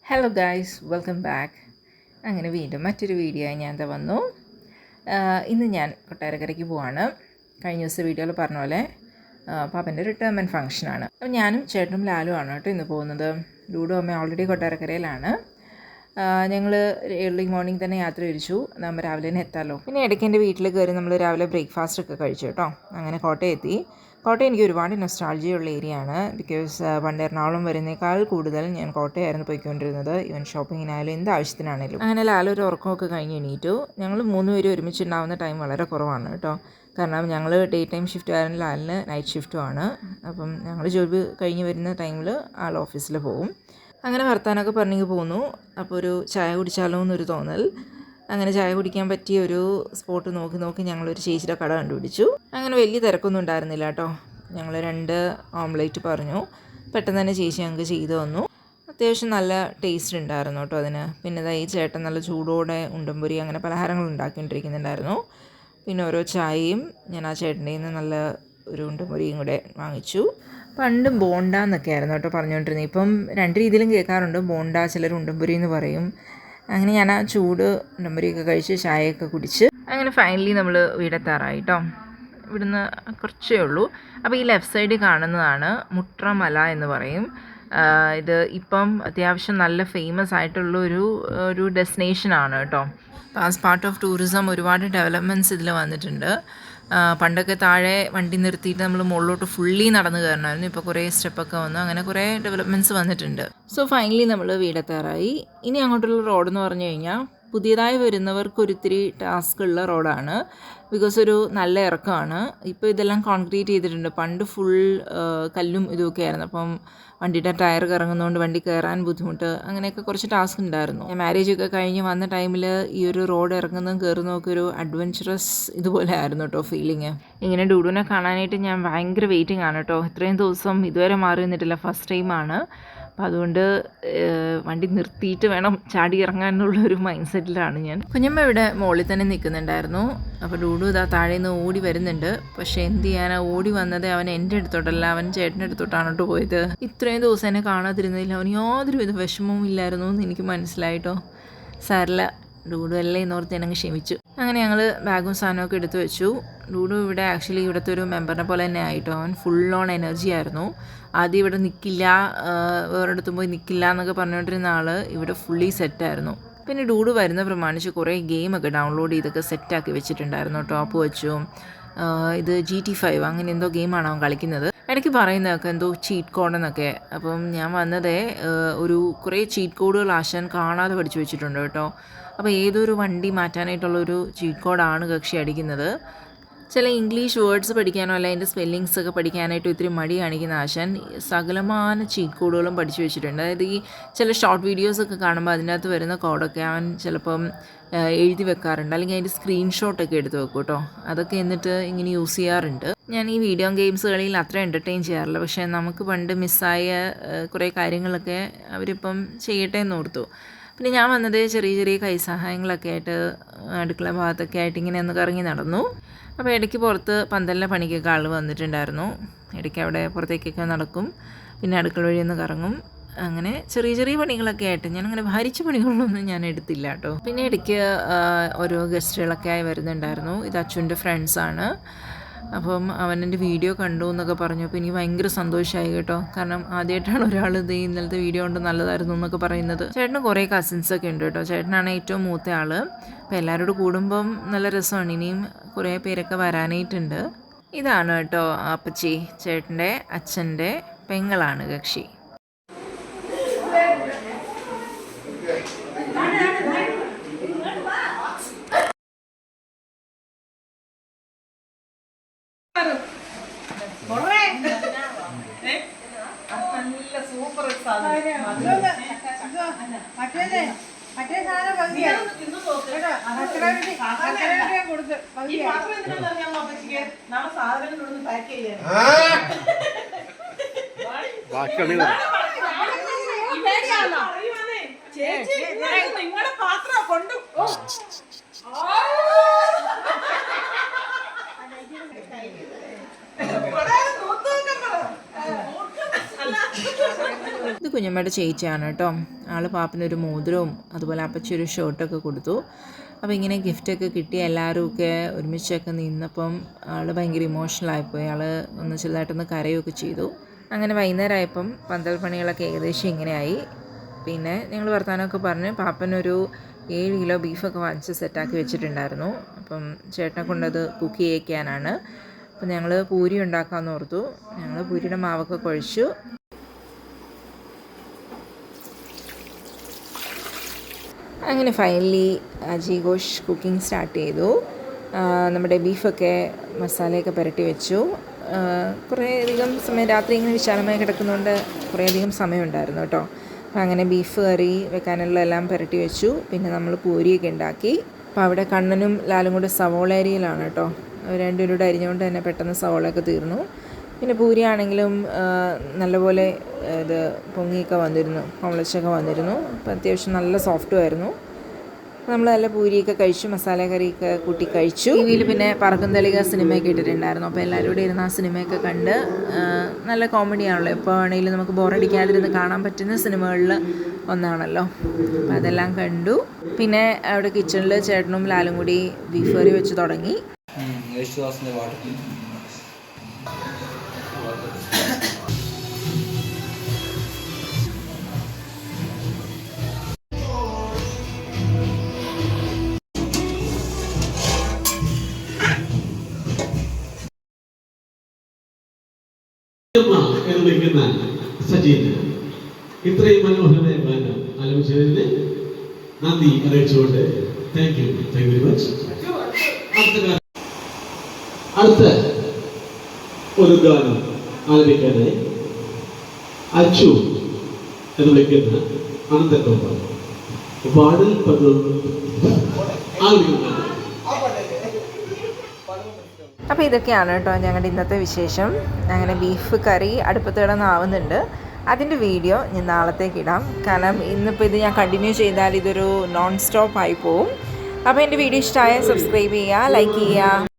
Hello guys, welcome back. അങ്ങനെ വീണ്ടും മറ്റൊരു വീഡിയോ ആയി ഞാൻ വന്നു. ഇന്ന് ഞാൻ കൊട്ടാരക്കരയ്ക്ക് പോവാണ്. കഴിഞ്ഞ ദിവസം വീഡിയോയിൽ പറഞ്ഞ പോലെ പാപ്പൻ്റെ റിട്ടയർമെൻറ്റ് ഫംഗ്ഷനാണ്. അപ്പോൾ ഞാനും ചേട്ടനും ലാലുമാണ് കേട്ടോ ഇന്ന് പോകുന്നത്. ലൂഡോ അമ്മ ഓൾറെഡി കൊട്ടാരക്കരയിലാണ്. ഞങ്ങൾ ഏർലി മോർണിംഗ് തന്നെ യാത്ര തിരിച്ചു. നമ്മൾ രാവിലെ തന്നെ എത്താമല്ലോ. പിന്നെ ഇടയ്ക്ക് എൻ്റെ വീട്ടിൽ കയറി നമ്മൾ രാവിലെ ബ്രേക്ക്ഫാസ്റ്റ് ഒക്കെ കഴിച്ചു കേട്ടോ. അങ്ങനെ കോട്ടയം എത്തി. കോട്ടയം എനിക്ക് ഒരുപാട് നൊസ്റ്റാൾജിയുള്ള ഏരിയ ആണ്. ബിക്കോസ് പണ്ട് എറണാകുളം വരുന്നേക്കാൾ കൂടുതൽ ഞാൻ കോട്ടയമായിരുന്നു പോയിക്കൊണ്ടിരുന്നത്. ഈവൻ ഷോപ്പിങ്ങിനായാലും എന്ത് ആവശ്യത്തിനാണേലും. അങ്ങനെ ലാലൊരു ഉറക്കമൊക്കെ കഴിഞ്ഞ് എണീറ്റു. ഞങ്ങൾ 3 പേരും ഒരുമിച്ചുണ്ടാവുന്ന ടൈം വളരെ കുറവാണ് കേട്ടോ. കാരണം ഞങ്ങൾ ഡേ ടൈം ഷിഫ്റ്റ് ആയിരുന്നു, ലാലിന് നൈറ്റ് ഷിഫ്റ്റുമാണ്. അപ്പം ഞങ്ങൾ ജോബ് കഴിഞ്ഞ് വരുന്ന ടൈമിൽ ആൾ ഓഫീസിൽ പോകും. അങ്ങനെ വർത്താനമൊക്കെ പറഞ്ഞെങ്കിൽ പോന്നു. അപ്പോൾ ഒരു ചായ കുടിച്ചാലോ എന്നൊരു തോന്നൽ. അങ്ങനെ ചായ കുടിക്കാൻ പറ്റിയ ഒരു സ്പോട്ട് നോക്കി ഞങ്ങളൊരു ചേച്ചിയുടെ കട കണ്ടുപിടിച്ചു. അങ്ങനെ വലിയ തിരക്കൊന്നും ഉണ്ടായിരുന്നില്ല കേട്ടോ. ഞങ്ങൾ 2 ഓംലേറ്റ് പറഞ്ഞു. പെട്ടെന്ന് തന്നെ ചേച്ചി ഞങ്ങൾക്ക് ചെയ്തു തന്നു. അത്യാവശ്യം നല്ല ടേസ്റ്റ് ഉണ്ടായിരുന്നു കേട്ടോ അതിന്. പിന്നെ ഈ ചേട്ടൻ നല്ല ചൂടോടെ ഉണ്ടംപൊരി അങ്ങനെ പലഹാരങ്ങൾ ഉണ്ടാക്കിക്കൊണ്ടിരിക്കുന്നുണ്ടായിരുന്നു. പിന്നെ ഓരോ ചായയും ഞാൻ ആ ചേട്ടൻ്റെ നിന്ന് നല്ല ഒരു ഉണ്ടംപൊരിയും കൂടെ വാങ്ങിച്ചു. പണ്ട് ബോണ്ട എന്നൊക്കെ ആയിരുന്നു കേട്ടോ പറഞ്ഞുകൊണ്ടിരുന്നത്. ഇപ്പം 2 രീതിയിലും കേൾക്കാറുണ്ട്. ബോണ്ട, ചിലർ ഉണ്ടംപൊരി എന്ന് പറയും. അങ്ങനെ ഞാൻ ആ ചൂട് ഉണ്ടംപൊരിയൊക്കെ കഴിച്ച് ചായയൊക്കെ കുടിച്ച് അങ്ങനെ ഫൈനലി നമ്മൾ വീടെത്താറായി കേട്ടോ. ഇവിടുന്ന് കുറച്ചേ ഉള്ളൂ. അപ്പോൾ ഈ ലെഫ്റ്റ് സൈഡിൽ കാണുന്നതാണ് മുട്രമല എന്ന് പറയും. ഇത് ഇപ്പം അത്യാവശ്യം നല്ല ഫേമസ് ആയിട്ടുള്ള ഒരു ഡെസ്റ്റിനേഷനാണ് കേട്ടോ. ആസ് പാർട്ട് ഓഫ് ടൂറിസം ഒരുപാട് ഡെവലപ്മെൻറ്റ്സ് ഇതിൽ വന്നിട്ടുണ്ട്. പണ്ടൊക്കെ താഴെ വണ്ടി നിർത്തിയിട്ട് നമ്മൾ മുകളിലോട്ട് ഫുള്ളി നടന്ന് കയറണമായിരുന്നു. ഇപ്പോൾ കുറേ സ്റ്റെപ്പൊക്കെ വന്നു. അങ്ങനെ കുറേ ഡെവലപ്മെൻറ്റ്സ് വന്നിട്ടുണ്ട്. സോ ഫൈനലി നമ്മൾ വീടെത്താറായി. ഇനി അങ്ങോട്ടുള്ള റോഡെന്ന് പറഞ്ഞു കഴിഞ്ഞാൽ പുതിയതായി വരുന്നവർക്ക് ഒരിത്തിരി ടാസ്ക് ഉള്ള റോഡാണ്. ബിക്കോസ് ഒരു നല്ല ഇറക്കമാണ്. ഇപ്പോൾ ഇതെല്ലാം കോൺക്രീറ്റ് ചെയ്തിട്ടുണ്ട്. പണ്ട് ഫുൾ കല്ലും ഇതുമൊക്കെ ആയിരുന്നു. അപ്പം വണ്ടിയുടെ ടയർ കറങ്ങുന്നതുകൊണ്ട് വണ്ടി കയറാൻ ബുദ്ധിമുട്ട്, അങ്ങനെയൊക്കെ കുറച്ച് ടാസ്ക് ഉണ്ടായിരുന്നു. ഞാൻ മാരേജൊക്കെ കഴിഞ്ഞ് വന്ന ടൈമിൽ ഈ ഒരു റോഡ് ഇറങ്ങുന്നതും കയറുന്നതൊക്കെ ഒരു അഡ്വഞ്ചറസ് ഇതുപോലെ ആയിരുന്നു കേട്ടോ ഫീലിങ്. ഇങ്ങനെ ഡൂഡുവിനെ കാണാനായിട്ട് ഞാൻ ഭയങ്കര വെയിറ്റിംഗ് ആണ് കേട്ടോ. ഇത്രയും ദിവസം ഇതുവരെ മാറി നിന്നിട്ടില്ല, ഫസ്റ്റ് ടൈമാണ്. അപ്പം അതുകൊണ്ട് വണ്ടി നിർത്തിയിട്ട് വേണം ചാടി ഇറങ്ങാൻ എന്നുള്ളൊരു മൈൻഡ് സെറ്റിലാണ് ഞാൻ. കുഞ്ഞമ്മ ഇവിടെ മുകളിൽ തന്നെ നിൽക്കുന്നുണ്ടായിരുന്നു. അപ്പോൾ ഡൂഡു ഇതാ താഴെ നിന്ന് ഓടി വരുന്നുണ്ട്. പക്ഷേ എന്ത് ചെയ്യാനാ, ഓടി വന്നത് അവൻ എൻ്റെ അടുത്തോട്ടല്ല, അവൻ ചേട്ടൻ്റെ അടുത്തോട്ടാണ് കേട്ടോ പോയത്. ഇത്രയും ദിവസം എന്നെ കാണാതിരുന്നതിൽ അവന് യാതൊരു വിധ വിഷമവും ഇല്ലായിരുന്നു എന്ന് എനിക്ക് മനസ്സിലായിട്ടോ. സാരില്ല, ഡൂഡു അല്ലേ എന്നോർത്ത് ഞാനങ്ങ് ക്ഷമിച്ചു. അങ്ങനെ ഞങ്ങൾ ബാഗും സാധനമൊക്കെ എടുത്തു വെച്ചു. ഡൂഡു ഇവിടെ ആക്ച്വലി ഇവിടുത്തെ ഒരു മെമ്പറിനെ പോലെ തന്നെ ആയിട്ടോ. അവൻ ഫുൾ ഓൺ എനർജി ആയിരുന്നു. ആദ്യം ഇവിടെ നിൽക്കില്ല, വേറെടുത്തും പോയി നിൽക്കില്ല എന്നൊക്കെ പറഞ്ഞുകൊണ്ടിരുന്ന ആൾ ഇവിടെ ഫുള്ളി സെറ്റായിരുന്നു. പിന്നെ ഡൂഡു വരുന്ന പ്രമാണിച്ച് കുറേ ഗെയിമൊക്കെ ഡൗൺലോഡ് ചെയ്തൊക്കെ സെറ്റാക്കി വെച്ചിട്ടുണ്ടായിരുന്നു. ടോപ്പ് വെച്ചു. ഇത് GT5 അങ്ങനെ എന്തോ ഗെയിമാണ് അവൻ കളിക്കുന്നത്. ഇടയ്ക്ക് പറയുന്നതൊക്കെ എന്തോ ചീറ്റ് കോഡെന്നൊക്കെ. അപ്പം ഞാൻ വന്നതേ കുറേ ചീറ്റ് കോഡുകൾ ആശാൻ കാണാതെ പഠിച്ചു വെച്ചിട്ടുണ്ട് കേട്ടോ. അപ്പോൾ ഏതൊരു വണ്ടി മാറ്റാനായിട്ടുള്ളൊരു ചീറ്റ് കോഡാണ് കക്ഷി അടിക്കുന്നത്. ചില ഇംഗ്ലീഷ് വേർഡ്സ് പഠിക്കാനോ അല്ല അതിൻ്റെ സ്പെല്ലിങ്സ് ഒക്കെ പഠിക്കാനായിട്ട് ഇത്തിരി മടി കാണിക്കുന്ന ആശാൻ സകലമാന ചീറ്റ് കോഡുകളും പഠിച്ചു വെച്ചിട്ടുണ്ട്. അതായത് ഈ ചില ഷോർട്ട് വീഡിയോസൊക്കെ കാണുമ്പോൾ അതിനകത്ത് വരുന്ന കോഡൊക്കെ അവൻ ചിലപ്പം എഴുതി വെക്കാറുണ്ട്, അല്ലെങ്കിൽ അതിൻ്റെ സ്ക്രീൻഷോട്ടൊക്കെ എടുത്ത് വെക്കും കേട്ടോ. അതൊക്കെ എന്നിട്ട് ഇങ്ങനെ യൂസ് ചെയ്യാറുണ്ട്. ഞാൻ ഈ വീഡിയോ ഗെയിംസ് കളിയിൽ അത്ര എൻ്റർടൈൻ ചെയ്യാറില്ല. പക്ഷേ നമുക്ക് പണ്ട് മിസ്സായ കുറേ കാര്യങ്ങളൊക്കെ അവരിപ്പം ചെയ്യട്ടെ എന്ന് ഓർത്തു. പിന്നെ ഞാൻ വന്നത് ചെറിയ ചെറിയ കൈസഹായങ്ങളൊക്കെ ആയിട്ട് അടുക്കള ഭാഗത്തൊക്കെ ആയിട്ട് ഇങ്ങനെ ഒന്ന് കറങ്ങി നടന്നു. അപ്പോൾ ഇടയ്ക്ക് പുറത്ത് പന്തലിൻ്റെ പണിക്കൊക്കെ ആൾ വന്നിട്ടുണ്ടായിരുന്നു. ഇടയ്ക്ക് അവിടെ പുറത്തേക്കൊക്കെ നടക്കും, പിന്നെ അടുക്കള വഴി ഒന്ന് കറങ്ങും. അങ്ങനെ ചെറിയ ചെറിയ പണികളൊക്കെ ആയിട്ട് ഞാനങ്ങനെ ഭാരിച്ച പണികളൊന്നും ഞാൻ എടുത്തില്ല കേട്ടോ. പിന്നെ ഇടയ്ക്ക് ഓരോ ഗസ്റ്റുകളൊക്കെ ആയി വരുന്നുണ്ടായിരുന്നു. ഇത് അച്ഛൻ്റെ ഫ്രണ്ട്സാണ്. അപ്പം അവൻ എൻ്റെ വീഡിയോ കണ്ടു എന്നൊക്കെ പറഞ്ഞു. അപ്പോൾ എനിക്ക് ഭയങ്കര സന്തോഷമായി കേട്ടോ. കാരണം ആദ്യമായിട്ടാണ് ഒരാൾ ഇത് ഇന്നലത്തെ വീഡിയോ കൊണ്ട് നല്ലതായിരുന്നു എന്നൊക്കെ പറയുന്നത്. ചേട്ടന് കുറേ കസിൻസൊക്കെ ഉണ്ട് കേട്ടോ. ചേട്ടനാണ് ഏറ്റവും മൂത്ത ആൾ. അപ്പോൾ എല്ലാവരോടും കൂടുമ്പം നല്ല രസമാണ്. ഇനിയും കുറേ പേരൊക്കെ വരാനായിട്ടുണ്ട്. ഇതാണ് കേട്ടോ അപ്പച്ചി, ചേട്ടൻ്റെ അച്ഛൻ്റെ പെങ്ങളാണ് കക്ഷി. നിങ്ങളുടെ പാത്രം കൊണ്ടു കുഞ്ഞമ്മയുടെ ചേച്ചിയാണ് കേട്ടോ. ആൾ പാപ്പനൊരു മോതിരവും അതുപോലെ അപ്പച്ചി ഒരു ഷർട്ടൊക്കെ കൊടുത്തു. അപ്പോൾ ഇങ്ങനെ ഗിഫ്റ്റൊക്കെ കിട്ടി എല്ലാവരും ഒക്കെ ഒരുമിച്ചൊക്കെ നിന്നപ്പം ആൾ ഭയങ്കര ഇമോഷണലായിപ്പോയി. ആൾ ഒന്ന് ചെറുതായിട്ടൊന്ന് കരയൊക്കെ ചെയ്തു. അങ്ങനെ വൈകുന്നേരമായപ്പം പന്തൽ പണികളൊക്കെ ഏകദേശം ഇങ്ങനെയായി. പിന്നെ ഞങ്ങൾ വർത്തമാനമൊക്കെ പറഞ്ഞ് പാപ്പനൊരു 7 കിലോ ബീഫൊക്കെ വാങ്ങിച്ച് സെറ്റാക്കി വെച്ചിട്ടുണ്ടായിരുന്നു. അപ്പം ചേട്ടനെ കൊണ്ടത് കുക്ക് ചെയ്യിക്കാനാണ്. അപ്പം ഞങ്ങൾ പൂരി ഉണ്ടാക്കാമെന്ന് ഓർത്തു. ഞങ്ങൾ പൂരിയുടെ മാവൊക്കെ കുഴച്ചു. അങ്ങനെ finally Aji Ghosh cooking start ചെയ്തു. നമ്മുടെ ബീഫൊക്കെ മസാലയൊക്കെ പുരട്ടി വെച്ചു. കുറേയധികം സമയം രാത്രി ഇങ്ങനെ വിശാലമായി കിടക്കുന്നതുകൊണ്ട് കുറേയധികം സമയമുണ്ടായിരുന്നു കേട്ടോ. അപ്പോൾ അങ്ങനെ ബീഫ് കറി വെക്കാനുള്ള എല്ലാം പുരട്ടി വെച്ചു. പിന്നെ നമ്മൾ പൂരിയൊക്കെ ഉണ്ടാക്കി. അപ്പോൾ അവിടെ കണ്ണനും ലാലും കൂടെ സവോള അരിയിലാണ് കേട്ടോ. രണ്ടുപേരുടെ അരിഞ്ഞുകൊണ്ട് തന്നെ പെട്ടെന്ന് സവോളയൊക്കെ തീർന്നു. പിന്നെ പൂരി ആണെങ്കിലും നല്ലപോലെ ഇത് പൊങ്ങിയൊക്കെ വന്നിരുന്നു, പൊളച്ചൊക്കെ വന്നിരുന്നു. അപ്പോൾ അത്യാവശ്യം നല്ല സോഫ്റ്റും ആയിരുന്നു. നമ്മൾ നല്ല പൂരിയൊക്കെ കഴിച്ചു, മസാല കറിയൊക്കെ കൂട്ടി കഴിച്ചു. ടി വിയിൽ പിന്നെ പറക്കും തളിക സിനിമയൊക്കെ ഇട്ടിട്ടുണ്ടായിരുന്നു. അപ്പോൾ എല്ലാവരും കൂടെ ഇരുന്ന് ആ സിനിമയൊക്കെ കണ്ട് നല്ല കോമഡിയാണല്ലോ. എപ്പോൾ വേണമെങ്കിലും നമുക്ക് ബോറടിക്കാതിരുന്ന് കാണാൻ പറ്റുന്ന സിനിമകളിൽ ഒന്നാണല്ലോ. അപ്പോൾ അതെല്ലാം കണ്ടു. പിന്നെ അവിടെ കിച്ചണിൽ ചേട്ടനും ലാലും കൂടി ബീഫ് കറി വെച്ച് തുടങ്ങി. എന്ന് വിളിക്കുന്ന സജീന് ഇത്രയും മനോഹരമായ ഗാനം ആലപിച്ചതിന് നന്ദി അറിയിച്ചുകൊണ്ട് താങ്ക് യു വെരി മച്ച്. അടുത്ത ഒരു ഗാനം ആലപിക്കാനായി അച്ചു എന്ന് വിളിക്കുന്ന അനന്തഗോപാൽ പാടൽ ആലപിക്കുന്ന. അപ്പോൾ ഇതൊക്കെയാണ് കേട്ടോ ഞങ്ങളുടെ ഇന്നത്തെ വിശേഷം. അങ്ങനെ ബീഫ് കറി അടുപ്പത്ത് കിടന്നാവുന്നുണ്ട്. അതിൻ്റെ വീഡിയോ ഞാൻ നാളത്തേക്ക് ഇടാം. കാരണം ഇന്നിപ്പോൾ ഇത് ഞാൻ കണ്ടിന്യൂ ചെയ്താൽ ഇതൊരു നോൺ സ്റ്റോപ്പ് ആയി പോവും. അപ്പോൾ എൻ്റെ വീഡിയോ ഇഷ്ടമായാൽ സബ്സ്ക്രൈബ് ചെയ്യുക, ലൈക്ക് ചെയ്യുക.